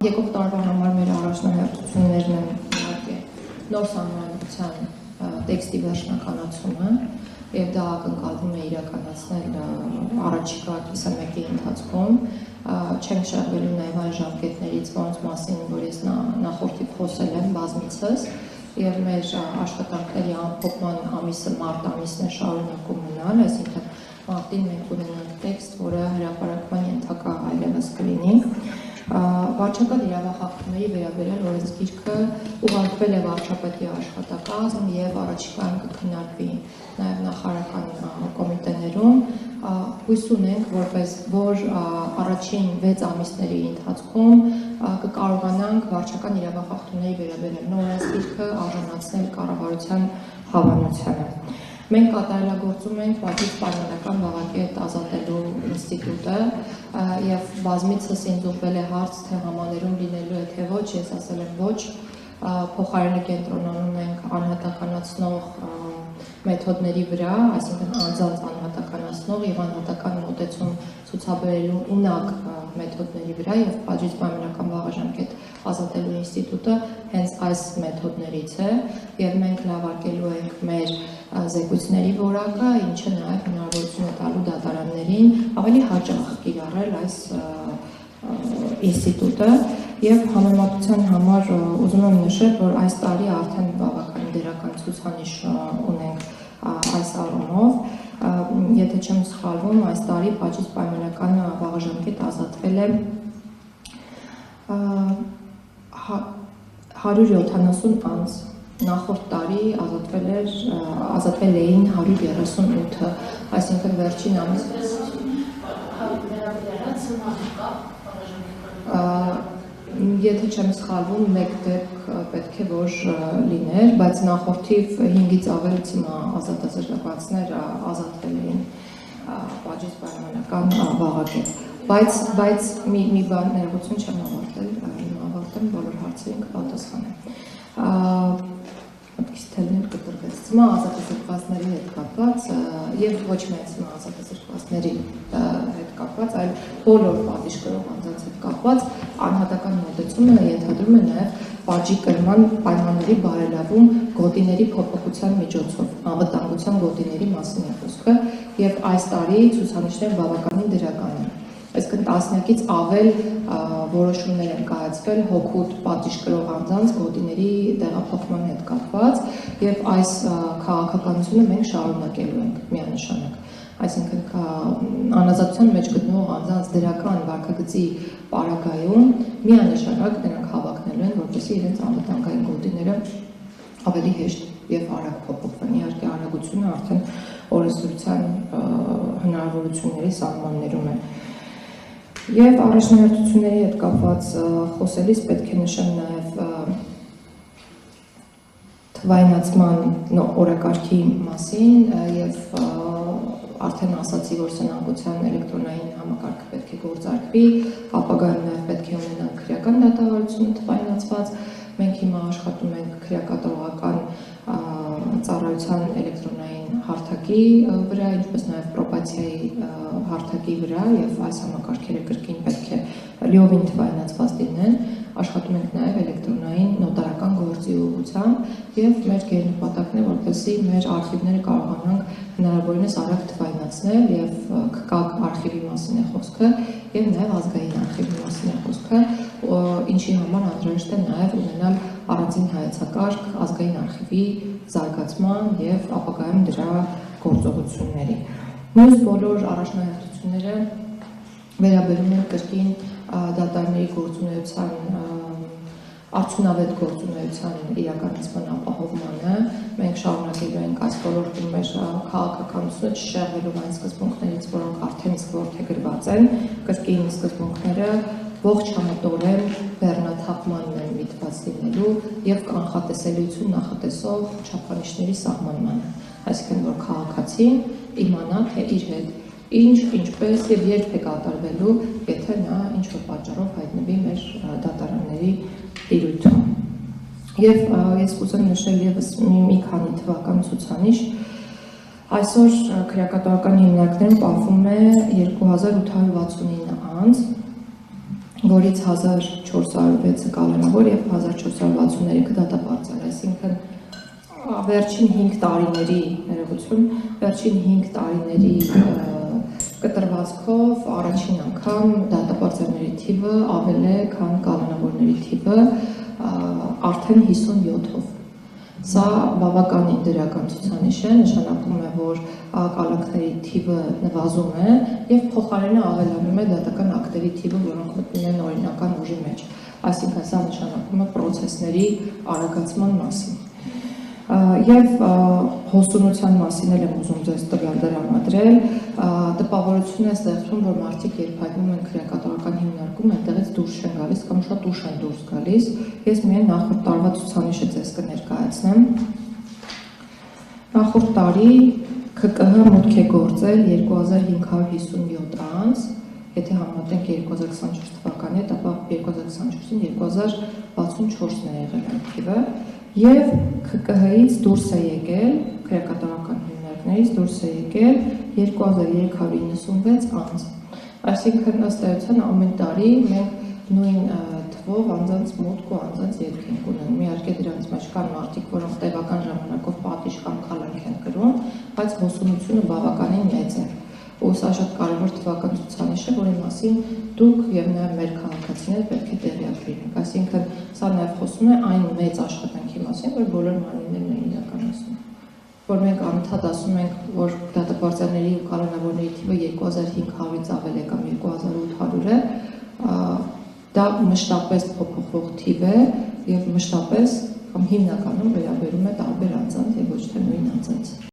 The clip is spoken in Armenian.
Եկող տարվա համար մեր առաջնահերթություններն են իհարկե նոր սահմանադրության տեքստի վերջնականացումը եւ դա ակնկալվում է իրականացնել առաջիկա կիսամյակի ընթացքում չենք շահվելու նաեւ այն ժամկետներից, որոնց մասին որ ես նախորդի խոսել եմ բազմիցս եւ մեր աշխատանքների ամփոփման ամիսը մարտ ամիսն է շարունակում մնալ, այսինքն մարտին մենք ունենանք տեքստ, որը հրապարակման ենթակա այլևս կլինի։ Վարչական իրավախախտումների վերաբերյալ օրենսգիրքը ուղարկվել է վարչապետի աշխատակազմ եւ առաջիկայում կքննարկվի նաեւ նախարարական կոմիտեներում։ Հույս ունենք, որ առաջին 6 ամիսների ընթացքում կկարողանանք վարչական իրավախախտումների վերաբերյալ նոր օրենսգիրքը արժանացնել կառավարության հավանությանը։ Մենք կատարելագործում ենք բացից պայմանական բաղակետ ազատելու ինստիտուտը եւ բազմիցս ինձ ուղղվել է հարց, թե համաներում լինելու է թե ոչ, ես ասել եմ ոչ, փոխարենը կենտրոնանում ենք անհատականացնող մեթոդների վրա, այսինքն անձանց անհատականացնող եւ անհատական մոտեցում ցուցաբերելու ունակ մեթոդների վրա եւ բացից պայմանական բաղաժամկետ ազատելու ինստիտուտը հենց այս մեթոդներից է եւ մենք լավարկելու ենք մեր զեկույցների որակը, ինչը նաեւ հնարավորություն է տալու դատարաններին ավելի հաճախ կիրառել այս ինստիտուտը եւ համեմատության համար ուզում եմ նշել, որ այս տարի արդեն բավական դերական ցուցանիշ ունենք այս առումով, եթե չեմ սխալվում, այս տարի բացից պայմանական բաղաժամկետ ազատվել է 170 անձ, նախորդ տարի ազատվել էին 138, այսինքն վերջին ամիս եթե չեմ սխալվում, մեկ դեպք պետք է որ լիներ, բայց նախորդիվ 5-ից ավել ցիմա ազատազրկվածներ ազատվել էին բաժից պայմանական բաղակետ, բայց մի բան ներողություն չեմ ավարտել, ավարտեմ բոլոր հարցերին կպատասխանեմ։ Մտքից թելներ կտրվեց ցիմա ազատազրկվածների հետ կապված եւ ոչ միայն ցիմա ազատազրկվածների հետ կապված, այլ բոլոր պատիժ կրող անձանց հետ կապված անհատական մոտեցումը ենթադրում է նաեւ պատժի կրման պայմանների բարելավում գոտիների փոփոխության միջոցով, անվտանգության գոտիների մասին է խոսքը եւ այս տարի ցուցանիշները բավականին դրական են։ Այսինքն տասնյակից ավել որոշումներ են կայացվել հօգուտ պատիժ կրող անձանց գոտիների տեղափոխման հետ կապված եւ այս քաղաքականությունը մենք շարունակելու ենք միանշանակ։ Այսինքն անազատության մեջ գտնվող անձանց դրական վարքագծի պարագայում միանշանակ նրանք հավակնելու են, որպեսզի իրենց անվտանգային գոտիները ավելի հեշտ եւ արագ փոփոխվեն։ Իհարկե արագությունը արդեն օրենսդրության հնարավորությունների սահմաններում է։ Եվ առաջնահերթությունների հետ կապված խոսելիս պետք է նշեմ նաև թվայնացման օրակարգի մասին եւ արդեն ասացի, որ սնանկության էլեկտրոնային համակարգը պետք է գործարկվի, ապագայում նաև պետք է ունենանք քրեական դատավարությունը թվայնացված, մենք հիմա աշխատում ենք քրեակատարողական ծառայության էլեկտրոնային հարթակի վրա, ինչպես նաև պրոբացիայի հարթակի վրա եւ այս համակարգերը կրկին պետք է լիովին թվայնացված լինեն, աշխատում ենք նաև էլեկտրոնային նոտարական գործի ուղղությամբ եւ մեր գերնպատակն է, որպեսզի մեր արխիվները կարողանանք հնարավորինս արագ թվայնացնել եւ ԿԿԱԿ արխիվի մասին է խոսքը եւ նաև ազգային արխիվի մասին է խոսքը, ինչի համար անհրաժեշտ է նաև ունենալ առանձին հայեցակարգ ազգային արխիվի զարգացման եւ ապագայում դրա գործողությունների։ Մյուս բոլոր առաջնահերթությունները վերաբերում են կրկին դատարանների գործունեության արդյունավետ գործունեության իրականացման ապահովմանը։ Մենք շարունակելու ենք այս ոլորտում մեր քաղաքականությունը չշեղվելով այն սկզբունքներից, որոնք արդեն իսկ որդեգրված են, կրկին սկզբունքները ողջ համատորեն բեռնաթափմանն են միտված լինելու եւ կանխատեսելիություն նախատեսող չափանիշների սահմանմանը, այսինքն որ քաղաքացին իմանա, թե իր հետ ինչ, ինչպես եւ երբ է կատարվելու, եթե նա ինչ-որ պատճառով հայտնվի մեր դատարանների տիրույթում։ Եվ ես կուզեմ նշել եւս մի քանի թվական ցուցանիշ։ Այսօր քրեակատարական հիմնարկներում պահվում է 2869 անձ, որից 1406-ը կալանավոր եւ 1463-ը դատապարտել, այսինքն վերջին 5 տարիների ներողություն, վերջին 5 տարիների կտրվածքով առաջին անգամ դատապարտների թիվը ավել է, քան կալանավորների թիվը, արդեն 57-ով։ Սա բավականին դրական ցուցանիշ է, նշանակում է, որ կալանքների թիվը նվազում է եւ փոխարենը ավելանում է դատական ակտերի թիվը, որոնք մտնում են օրինական ուժի մեջ։ Այսինքն սա նշանակում է պրոցեսների արագացման մասին։ Եվ հոսունության մասին էլ եմ ուզում ձեզ տվյալ տրամադրել, տպավորություն է ստեղծում, որ մարդիկ երբ հայտնում են քրեակատարական հիմնարկում, այնտեղից դուրս չեն գալիս կամ շատ ուշ են դուրս գալիս։ Ես միայն նախորդ տարվա ցուցանիշը ձեզ կներկայացնեմ։ Նախորդ տարի ՔԿՀ մուտք է գործել 2557 անձ, եթե համատենք 2024 թվականի հետ, ապա 2024-ին 2064-ն է եղել այդ թիվը, եւ ՔԿՀ-ից դուրս է եկել, քրեակատարական հիմնարկներից դուրս է եկել 2396 անձ։ Այսինքն ըստ էության ամեն տարի մենք նույն թվով անձանց մուտք ու անձանց ելք ենք ունենում։ Իհարկե դրանց մեջ կան մարդիկ, որոնք տևական ժամանակով պատիժ կամ քալանք են կրում, բայց հոսունությունը բավականին մեծ է։ Ու սա շատ կարևոր թվական ցուցանիշ է, որի մասին դուք եւ նաեւ մեր քաղաքացիները պետք է տեղյակ լինեք։ Այսինքն սա նաեւ խոսում է այն մեծ աշխատանքի մասին, որ բոլոր մարմիններն են իրականացնում։ Որ մենք անընդհատ ասում ենք, որ դատապարտների ու կալանավորների թիվը 2500-ից ավել է կամ 2800 է, դա մշտապես փոփոխվող թիվ է եւ մշտապես կամ հիմնականում վերաբերում է տարբեր անձանց եւ ոչ թե նույն անձանց։